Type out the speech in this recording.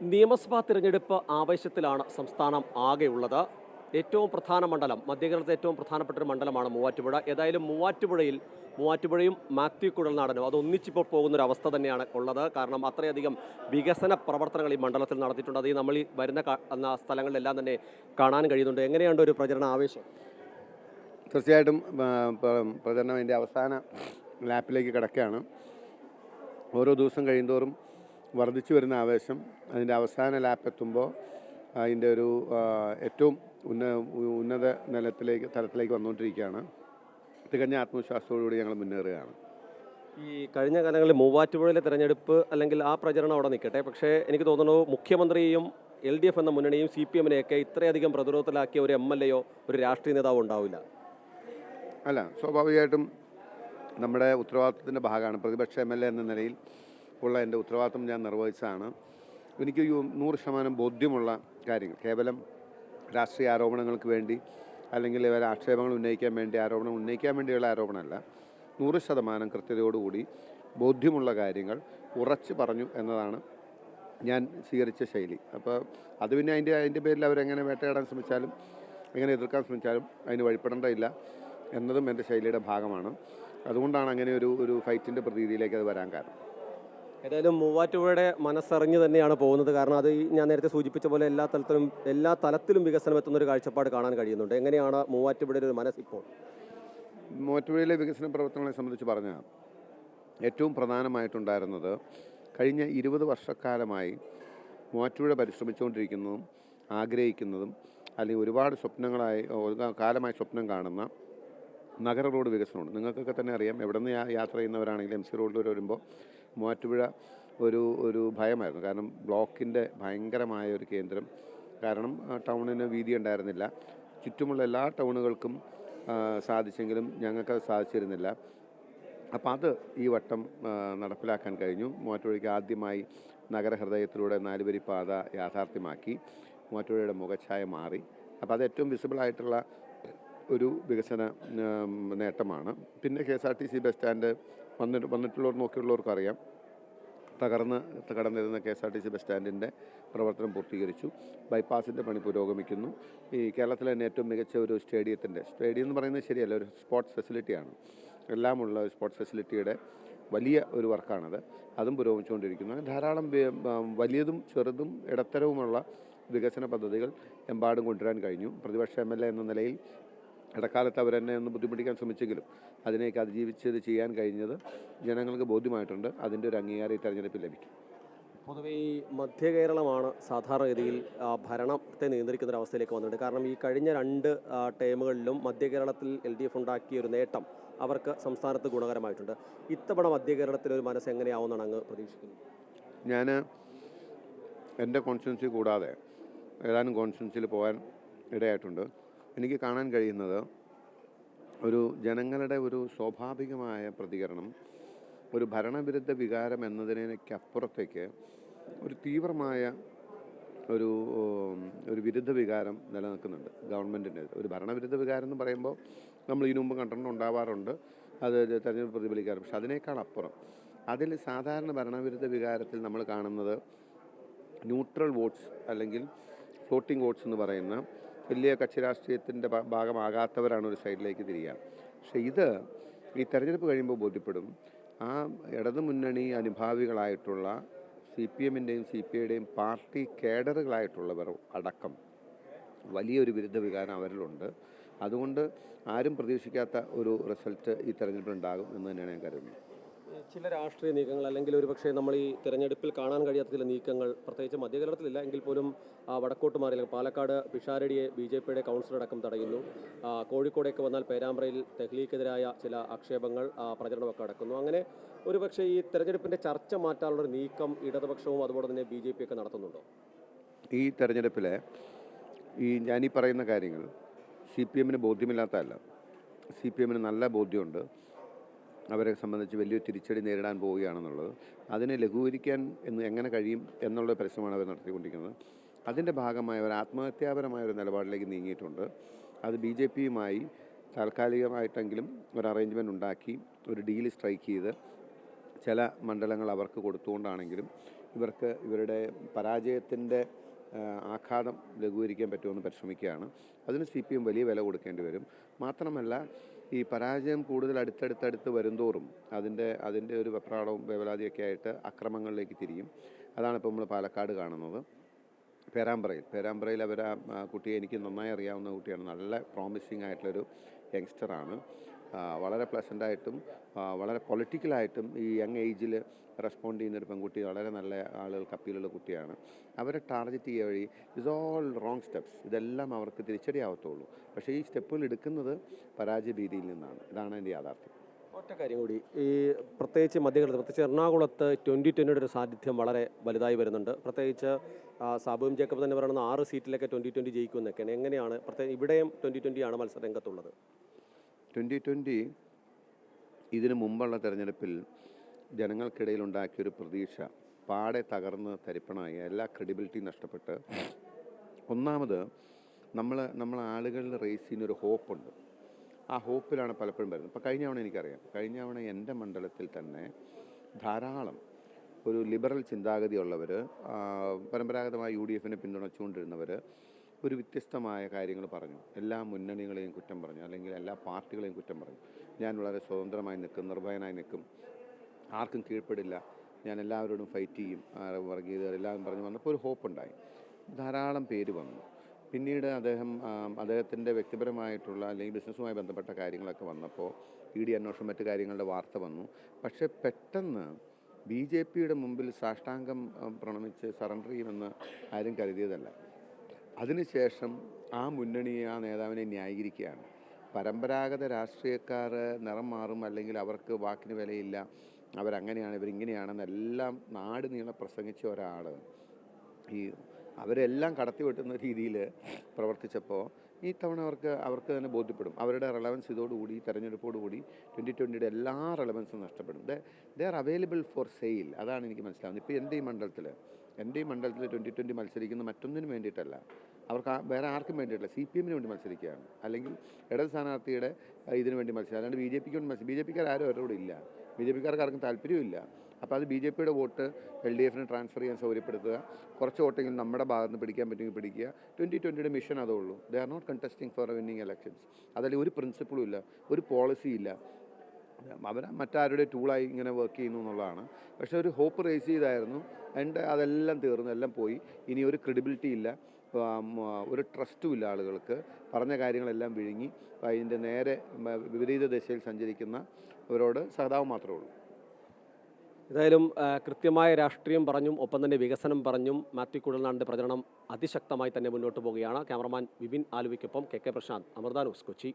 നിയമസഭാ തിരഞ്ഞെടുപ്പ് ആവേശത്തിലാണ് സംസ്ഥാനം ആകെയുള്ളത്. ഏറ്റവും പ്രധാന മണ്ഡലം, മധ്യകേരളത്തിലെ ഏറ്റവും പ്രധാനപ്പെട്ട ഒരു മണ്ഡലമാണ് മൂവാറ്റുപുഴ. ഏതായാലും മൂവാറ്റുപുഴയും മാത്യു കുഴൽനാടനും അത് ഒന്നിച്ചിപ്പോൾ പോകുന്നൊരവസ്ഥ തന്നെയാണ് ഉള്ളത്. കാരണം അത്രയധികം വികസന പ്രവർത്തനങ്ങൾ ഈ മണ്ഡലത്തിൽ നടത്തിയിട്ടുണ്ട്. അത് നമ്മൾ ഈ വരുന്ന സ്ഥലങ്ങളിലെല്ലാം തന്നെ കാണാൻ കഴിയുന്നുണ്ട്. എങ്ങനെയുണ്ട് ഒരു പ്രചരണ ആവേശം? തീർച്ചയായിട്ടും പ്രചരണം അതിൻ്റെ അവസാന ലാപ്പിലേക്ക് കിടക്കുകയാണ്. ഓരോ ദിവസം കഴിയുന്തോറും വർദ്ധിച്ചു വരുന്ന ആവേശം അതിൻ്റെ അവസാന ലാപ്പ് എത്തുമ്പോൾ അതിൻ്റെ ഒരു ഏറ്റവും ഉന്നത തലത്തിലേക്ക് വന്നുകൊണ്ടിരിക്കുകയാണ്. തികഞ്ഞ ആത്മവിശ്വാസത്തോടുകൂടി ഞങ്ങൾ മുന്നേറുകയാണ്. ഈ കഴിഞ്ഞ കാലങ്ങളിൽ മൂവാറ്റുപുഴയിലെ തെരഞ്ഞെടുപ്പ് അല്ലെങ്കിൽ ആ പ്രചരണം അവിടെ നിൽക്കട്ടെ, പക്ഷേ എനിക്ക് തോന്നുന്നു മുഖ്യമന്ത്രിയെയും LDF എന്ന മുന്നണിയും CPM-നെയൊക്കെ ഇത്രയധികം പ്രതിരോധത്തിലാക്കിയ ഒരു MLA-യോ ഒരു രാഷ്ട്രീയ നേതാവോ ഉണ്ടാവില്ല. അല്ല, സ്വാഭാവികമായിട്ടും നമ്മുടെ ഉത്തരവാദിത്വത്തിൻ്റെ ഭാഗമാണ്. പ്രതിപക്ഷ MLA എന്ന നിലയിൽ ഉള്ള എൻ്റെ ഉത്തരവാദിത്വം ഞാൻ നിർവഹിച്ചതാണ്. എനിക്ക് 100% ബോധ്യമുള്ള കാര്യങ്ങൾ, കേവലം രാഷ്ട്രീയ ആരോപണങ്ങൾക്ക് വേണ്ടി അല്ലെങ്കിൽ ഇവരെ ആക്ഷേപങ്ങൾ ആരോപണം ഉന്നയിക്കാൻ വേണ്ടിയുള്ള ആരോപണമല്ല, 100% കൃത്യതയോടുകൂടി ബോധ്യമുള്ള കാര്യങ്ങൾ ഉറച്ചു പറഞ്ഞു എന്നതാണ് ഞാൻ സ്വീകരിച്ച ശൈലി. അപ്പോൾ അത് പിന്നെ അതിൻ്റെ പേരിൽ അവരെങ്ങനെ വേട്ടയാടാൻ ശ്രമിച്ചാലും എങ്ങനെ എതിർക്കാൻ ശ്രമിച്ചാലും അതിന് വഴിപ്പെടേണ്ടതില്ല എന്നതും എൻ്റെ ശൈലിയുടെ ഭാഗമാണ്. അതുകൊണ്ടാണ് അങ്ങനെ ഒരു ഫൈറ്റിൻ്റെ പ്രതീതിയിലേക്ക് അത് വരാൻ കാരണം. ഏതായാലും മൂവാറ്റുപുഴയുടെ മനസ്സറിഞ്ഞ് തന്നെയാണ് പോകുന്നത്. കാരണം അത് ഞാൻ നേരത്തെ സൂചിപ്പിച്ച പോലെ എല്ലാ തലത്തിലും വികസനം എത്തുന്ന ഒരു കാഴ്ചപ്പാട് കാണാൻ കഴിയുന്നുണ്ട്. എങ്ങനെയാണ് മൂവാറ്റുപുഴയുടെ ഒരു മനസ്സിപ്പോൾ? മൂവാറ്റുപുഴയിലെ വികസന പ്രവർത്തനങ്ങളെ സംബന്ധിച്ച് പറഞ്ഞാൽ ഏറ്റവും പ്രധാനമായിട്ടുണ്ടായിരുന്നത് കഴിഞ്ഞ 20 വർഷക്കാലമായി മൂവാറ്റുപുഴ പരിശ്രമിച്ചുകൊണ്ടിരിക്കുന്നതും ആഗ്രഹിക്കുന്നതും അല്ലെങ്കിൽ ഒരുപാട് കാലമായി സ്വപ്നം കാണുന്ന നഗര റോഡ് വികസനമുണ്ട്. നിങ്ങൾക്കൊക്കെ തന്നെ അറിയാം, എവിടെ നിന്ന് യാത്ര ചെയ്യുന്നവരാണെങ്കിലും MC റോഡിൽ വരുമ്പോൾ മൂവാറ്റുപുഴ ഒരു ഭയമായിരുന്നു. കാരണം ബ്ലോക്കിൻ്റെ ഭയങ്കരമായ ഒരു കേന്ദ്രം. കാരണം ടൗണിന് വീതി ഉണ്ടായിരുന്നില്ല. ചുറ്റുമുള്ള എല്ലാ ടൗണുകൾക്കും സാധിച്ചെങ്കിലും ഞങ്ങൾക്ക് സാധിച്ചിരുന്നില്ല. അപ്പോൾ അത് ഈ വട്ടം നടപ്പിലാക്കാൻ കഴിഞ്ഞു. മൂവാറ്റുപുഴയ്ക്ക് ആദ്യമായി നഗരഹൃദയത്തിലൂടെ 4 വരി പാത യാഥാർത്ഥ്യമാക്കി. മൂവാറ്റുപുഴയുടെ മുഖച്ഛായ മാറി. അപ്പോൾ അത് ഏറ്റവും വിസിബിളായിട്ടുള്ള ഒരു വികസന നേട്ടമാണ്. പിന്നെ KSRTC ബസ് സ്റ്റാൻഡ് വന്നിട്ടുള്ളവർ നോക്കിയുള്ളവർക്ക് അറിയാം, കടന്നിരുന്ന KSRTC ബസ് സ്റ്റാൻഡിൻ്റെ പ്രവർത്തനം പൂർത്തീകരിച്ചു. ബൈപ്പാസിൻ്റെ പണി പുരോഗമിക്കുന്നു. ഈ കേരളത്തിലെ തന്നെ ഏറ്റവും മികച്ച ഒരു സ്റ്റേഡിയം എന്ന് പറയുന്നത് ശരിയല്ല, ഒരു സ്പോർട്സ് ഫെസിലിറ്റിയാണ്. എല്ലാമുള്ള ഒരു സ്പോർട്സ് ഫെസിലിറ്റിയുടെ വലിയ ഒരു വർക്കാണത്. അതും പുരോഗമിച്ചുകൊണ്ടിരിക്കുന്നു. ധാരാളം വലിയതും ചെറുതും ഇടത്തരവുമുള്ള വികസന പദ്ധതികൾ എമ്പാടും കൊണ്ടുവരാൻ കഴിഞ്ഞു. പ്രതിപക്ഷ MLA എന്ന നിലയിൽ ഇടക്കാലത്ത് അവരെന്നെ ഒന്ന് ബുദ്ധിമുട്ടിക്കാൻ ശ്രമിച്ചെങ്കിലും അതിനേക്ക് അതിജീവിച്ചത് ചെയ്യാൻ കഴിഞ്ഞത് ജനങ്ങൾക്ക് ബോധ്യമായിട്ടുണ്ട്. അതിൻ്റെ ഒരു അംഗീകാരം ഈ തെരഞ്ഞെടുപ്പിൽ ലഭിക്കും. പൊതുവെ ഈ മധ്യ കേരളമാണ് സാധാരണഗതിയിൽ ഭരണത്തെ നിയന്ത്രിക്കുന്ന ഒരു അവസ്ഥയിലേക്ക് വന്നിട്ടുണ്ട്. കാരണം ഈ കഴിഞ്ഞ 2 ടേമുകളിലും മധ്യ കേരളത്തിൽ LDF ഉണ്ടാക്കിയ ഒരു നേട്ടം അവർക്ക് സംസ്ഥാനത്ത് ഗുണകരമായിട്ടുണ്ട്. ഇത്തവണ മധ്യ കേരളത്തിലൊരു മനസ്സ് എങ്ങനെയാവുമെന്നാണ് അങ്ങ് പ്രതീക്ഷിക്കുന്നത്? ഞാൻ എൻ്റെ കോൺസ്റ്റിറ്റ്യുവൻസി കൂടാതെ ഏതാനും കോൺസ്റ്റിറ്റ്യുവൻസിയിൽ പോകാൻ ഇടയായിട്ടുണ്ട്. എനിക്ക് കാണാൻ കഴിയുന്നത് ഒരു ജനങ്ങളുടെ ഒരു സ്വാഭാവികമായ പ്രതികരണം ഒരു ഭരണവിരുദ്ധ വികാരം എന്നതിനേക്കപ്പുറത്തേക്ക് ഒരു തീവ്രമായ ഒരു വിരുദ്ധ വികാരം നിലനിൽക്കുന്നുണ്ട് ഗവൺമെൻറ്റിൻ്റെ. ഒരു ഭരണവിരുദ്ധ വികാരം എന്ന് പറയുമ്പോൾ നമ്മൾ ഇതിനു മുമ്പ് ഉണ്ടാവാറുണ്ട്, അത് തെരഞ്ഞെടുപ്പ് പ്രതിഫലിക്കാറുണ്ട്. പക്ഷെ അതിനേക്കാൾ അപ്പുറം അതിൽ സാധാരണ ഭരണവിരുദ്ധ വികാരത്തിൽ നമ്മൾ കാണുന്നത് ന്യൂട്രൽ വോട്ട്സ് അല്ലെങ്കിൽ ഫ്ലോട്ടിംഗ് വോട്ട്സ് എന്ന് പറയുന്ന വലിയ കക്ഷി രാഷ്ട്രീയത്തിൻ്റെ ഭാഗമാകാത്തവരാണ് ഒരു സൈഡിലേക്ക് തിരിയുക. പക്ഷേ ഈ തെരഞ്ഞെടുപ്പ് കഴിയുമ്പോൾ ബോധ്യപ്പെടും, ആ ഇടതുമുന്നണി അനുഭാവികളായിട്ടുള്ള CPM-ൻ്റെയും CPI-യുടെയും പാർട്ടി കേഡറുകളായിട്ടുള്ളവർ അടക്കം വലിയൊരു വിരുദ്ധ വികാരം അവരിലുണ്ട്. അതുകൊണ്ട് ആരും പ്രതീക്ഷിക്കാത്ത ഒരു റിസൾട്ട് ഈ തെരഞ്ഞെടുപ്പിൽ ഉണ്ടാകും എന്ന് തന്നെയാണ് ഞാൻ കരുതുന്നത്. ചില രാഷ്ട്രീയ നീക്കങ്ങൾ അല്ലെങ്കിൽ ഒരു പക്ഷേ നമ്മൾ ഈ തിരഞ്ഞെടുപ്പിൽ കാണാൻ കഴിയാത്ത ചില നീക്കങ്ങൾ പ്രത്യേകിച്ച് മധ്യകേരളത്തിലില്ല എങ്കിൽ പോലും വടക്കോട്ട് മാറി പാലക്കാട് പിഷാരടിയെ BJP-യുടെ കൗൺസിലർ അടക്കം തടയുന്നു. കോഴിക്കോടേക്ക് വന്നാൽ പേരാമ്പ്രയിൽ തെഹ്ലീക്കെതിരായ ചില ആക്ഷേപങ്ങൾ പ്രചരണമൊക്കെ നടക്കുന്നു. അങ്ങനെ ഒരു പക്ഷേ ഈ തെരഞ്ഞെടുപ്പിൻ്റെ ചർച്ച മാറ്റാനുള്ളൊരു നീക്കം ഇടതുപക്ഷവും അതുപോലെ തന്നെ BJP ഒക്കെ നടത്തുന്നുണ്ടോ? ഈ തെരഞ്ഞെടുപ്പിലെ ഞാനീ പറയുന്ന കാര്യങ്ങൾ CPM-ന് ബോധ്യമില്ലാത്തതല്ല. CPM-ന് നല്ല ബോധ്യമുണ്ട് അവരെ സംബന്ധിച്ച് വലിയൊരു തിരിച്ചടി നേരിടാൻ പോവുകയാണെന്നുള്ളത്. അതിനെ ലഘൂകരിക്കാൻ എങ്ങനെ കഴിയും എന്നുള്ള പരിശ്രമമാണ് അവർ നടത്തിക്കൊണ്ടിരിക്കുന്നത്. അതിൻ്റെ ഭാഗമായി അവർ ആത്മഹത്യാപരമായ ഒരു നിലപാടിലേക്ക് നീങ്ങിയിട്ടുണ്ട്. അത് BJP-യുമായി താൽക്കാലികമായിട്ടെങ്കിലും ഒരു അറേഞ്ച്മെൻറ്റ് ഉണ്ടാക്കി ഒരു ഡീൽ സ്ട്രൈക്ക് ചെയ്ത് ചില മണ്ഡലങ്ങൾ അവർക്ക് കൊടുത്തുകൊണ്ടാണെങ്കിലും ഇവരുടെ പരാജയത്തിൻ്റെ ആഘാതം ലഘൂകരിക്കാൻ പറ്റുമെന്ന് പരിശ്രമിക്കുകയാണ്. അതിന് CPM വലിയ വില കൊടുക്കേണ്ടി വരും. മാത്രമല്ല ഈ പരാജയം കൂടുതൽ അടുത്തടുത്തടുത്ത് വരുംതോറും അതിൻ്റെ ഒരു വെപ്രാളവും വേവലാതിയൊക്കെ ആയിട്ട് അക്രമങ്ങളിലേക്ക് തിരിയും. അതാണിപ്പോൾ നമ്മൾ പാലക്കാട് കാണുന്നത്. പേരാമ്പ്രയിൽ കുട്ടിയെ എനിക്ക് നന്നായി അറിയാവുന്ന കുട്ടിയാണ്. നല്ല പ്രോമിസിങ് ആയിട്ടുള്ളൊരു യങ്സ്റ്ററാണ്. വളരെ പ്ലസൻ്റായിട്ടും വളരെ പൊളിറ്റിക്കലായിട്ടും ഈ യങ് ഏജിൽ റെസ്പോണ്ട് ചെയ്യുന്നൊരു പെൺകുട്ടി, വളരെ നല്ല ആളുകൾക്ക് അപ്പീലുള്ള കുട്ടിയാണ്. അവരെ ടാർഗറ്റ് ചെയ്യുക വഴി ഇസ് ഓൾ റോങ് സ്റ്റെപ്സ്. ഇതെല്ലാം അവർക്ക് തിരിച്ചടിയാവത്തുള്ളൂ. പക്ഷേ ഈ സ്റ്റെപ്പുകൾ എടുക്കുന്നത് പരാജയ ഭീതിയിൽ നിന്നാണ്. ഇതാണ് എൻ്റെ യാഥാർത്ഥ്യം. ഒറ്റ കാര്യം കൂടി, ഈ പ്രത്യേകിച്ച് മധ്യകേരളത്തിൽ, പ്രത്യേകിച്ച് എറണാകുളത്ത് 2020 ഒരു സാന്നിധ്യം വളരെ വലുതായി വരുന്നുണ്ട്. പ്രത്യേകിച്ച് സാബുവും ജേക്കബ് തന്നെ പറയുന്ന 6 സീറ്റിലൊക്കെ 2020 ജയിക്കുമെന്നൊക്കെയാണ്. എങ്ങനെയാണ് പ്രത്യേകം ഇവിടെയും 2020 ആണ് മത്സരരംഗത്തുള്ളത്? 2020 ഇതിനു മുമ്പുള്ള തെരഞ്ഞെടുപ്പിൽ ജനങ്ങൾക്കിടയിൽ ഉണ്ടാക്കിയൊരു പ്രതീക്ഷ പാടെ തകർന്ന് തരിപ്പണമായി. എല്ലാ ക്രെഡിബിലിറ്റി നഷ്ടപ്പെട്ട്. ഒന്നാമത് നമ്മൾ ആളുകളിൽ റേസ് ചെയ്യുന്നൊരു ഹോപ്പുണ്ട്. ആ ഹോപ്പിലാണ് പലപ്പോഴും വരുന്നത്. ഇപ്പോൾ കഴിഞ്ഞ തവണ എനിക്കറിയാം, കഴിഞ്ഞ തവണ എൻ്റെ മണ്ഡലത്തിൽ തന്നെ ധാരാളം ഒരു ലിബറൽ ചിന്താഗതിയുള്ളവർ, പരമ്പരാഗതമായി UDFനെ പിന്തുണച്ചുകൊണ്ടിരുന്നവർ ഒരു വ്യത്യസ്തമായ കാര്യങ്ങൾ പറഞ്ഞു. എല്ലാ മുന്നണികളെയും കുറ്റം പറഞ്ഞു, അല്ലെങ്കിൽ എല്ലാ പാർട്ടികളെയും കുറ്റം പറഞ്ഞു. ഞാൻ വളരെ സ്വതന്ത്രമായി നിൽക്കും, നിർഭയനായി നിൽക്കും, ആർക്കും കീഴ്പ്പെടില്ല, ഞാൻ എല്ലാവരോടും ഫൈറ്റ് ചെയ്യും, വർഗീയത എല്ലാം പറഞ്ഞു വന്നപ്പോൾ ഒരു ഹോപ്പുണ്ടായി. ധാരാളം പേര് വന്നു. പിന്നീട് അദ്ദേഹത്തിൻ്റെ വ്യക്തിപരമായിട്ടുള്ള അല്ലെങ്കിൽ ബിസിനസ്സുമായി ബന്ധപ്പെട്ട കാര്യങ്ങളൊക്കെ വന്നപ്പോൾ ED അന്വേഷണം മറ്റു കാര്യങ്ങളുടെ വാർത്ത വന്നു. പക്ഷേ പെട്ടെന്ന് BJPയുടെ മുമ്പിൽ സാഷ്ടാംഗം പ്രണമിച്ച് സറണ്ടർ ചെയ്യുമെന്ന് ആരും കരുതിയതല്ല. അതിനുശേഷം ആ മുന്നണിയെ, ആ നേതാവിനെ ന്യായീകരിക്കുകയാണ്. പരമ്പരാഗത രാഷ്ട്രീയക്കാർ നിറം മാറും, അല്ലെങ്കിൽ അവർക്ക് വാക്കിന് വിലയില്ല, അവരങ്ങനെയാണ് ഇവരിങ്ങനെയാണെന്നെല്ലാം നാട് നീളെ പ്രസംഗിച്ച ഒരാൾ അവരെല്ലാം കടത്തിവെട്ടുന്ന രീതിയിൽ പ്രവർത്തിച്ചപ്പോൾ ഈ തവണ അവർക്ക് തന്നെ ബോധ്യപ്പെടും. അവരുടെ റെലവൻസ് ഇതോടുകൂടി, തെരഞ്ഞെടുപ്പോടുകൂടി 2020യുടെ എല്ലാ റെലവൻസും നഷ്ടപ്പെടും. They are available for sale. അതാണ് എനിക്ക് മനസ്സിലാവുന്നത്. ഇപ്പോൾ എൻ്റെ ഈ മണ്ഡലത്തിൽ 2020 മത്സരിക്കുന്ന മറ്റൊന്നിനും വേണ്ടിയിട്ടല്ല, അവർക്ക് വേറെ ആർക്കും വേണ്ടിയിട്ടില്ല, CPMന് വേണ്ടി മത്സരിക്കുകയാണ്, അല്ലെങ്കിൽ ഇടത് സ്ഥാനാർത്ഥിയുടെ ഇതിനു വേണ്ടി മത്സരിക്കുക. അല്ലാണ്ട് BJPക്ക് വേണ്ടി BJPക്കാർ ആരും അവരോട് ഇല്ല, BJPക്കാർക്ക് ആർക്കും താല്പര്യമില്ല. അപ്പോൾ അത് BJPയുടെ വോട്ട് LDFന് ട്രാൻസ്ഫർ ചെയ്യാൻ സൗകര്യപ്പെടുത്തുക, കുറച്ച് വോട്ടെങ്കിലും നമ്മുടെ ഭാഗത്ത് നിന്ന് പിടിക്കാൻ പറ്റുമെങ്കിൽ പിടിക്കുക. 2020യുടെ മിഷൻ അതേ ഉള്ളൂ. They are not contesting for winning elections. അതിൽ ഒരു പ്രിൻസിപ്പിളും ഇല്ല, ഒരു പോളിസിയും ഇല്ല. അവർ മറ്റാരുടെ ടൂളായി ഇങ്ങനെ വർക്ക് ചെയ്യുന്നു എന്നുള്ളതാണ്. പക്ഷേ ഒരു ഹോപ്പ് റേസ് ചെയ്തായിരുന്നു. അതെല്ലാം തീർന്നു, എല്ലാം പോയി. ഇനി ഒരു ക്രെഡിബിലിറ്റി ഇല്ല, ഒരു ട്രസ്റ്റും ഇല്ല ആളുകൾക്ക്. പറഞ്ഞ കാര്യങ്ങളെല്ലാം വിഴുങ്ങി അതിൻ്റെ നേരെ വിപരീത ദിശയിൽ സഞ്ചരിക്കുന്നവരോട് സഹതാപം മാത്രമേ ഉള്ളൂ. ഏതായാലും കൃത്യമായ രാഷ്ട്രീയം പറഞ്ഞും ഒപ്പം തന്നെ വികസനം പറഞ്ഞും മാത്യു കുഴൽനാടിൻ്റെ പ്രചരണം അതിശക്തമായി തന്നെ മുന്നോട്ട് പോവുകയാണ്. ക്യാമറമാൻ വിപിൻ ആലുവയ്ക്കൊപ്പം KK പ്രശാന്ത്, അമൃത ന്യൂസ്, കൊച്ചി.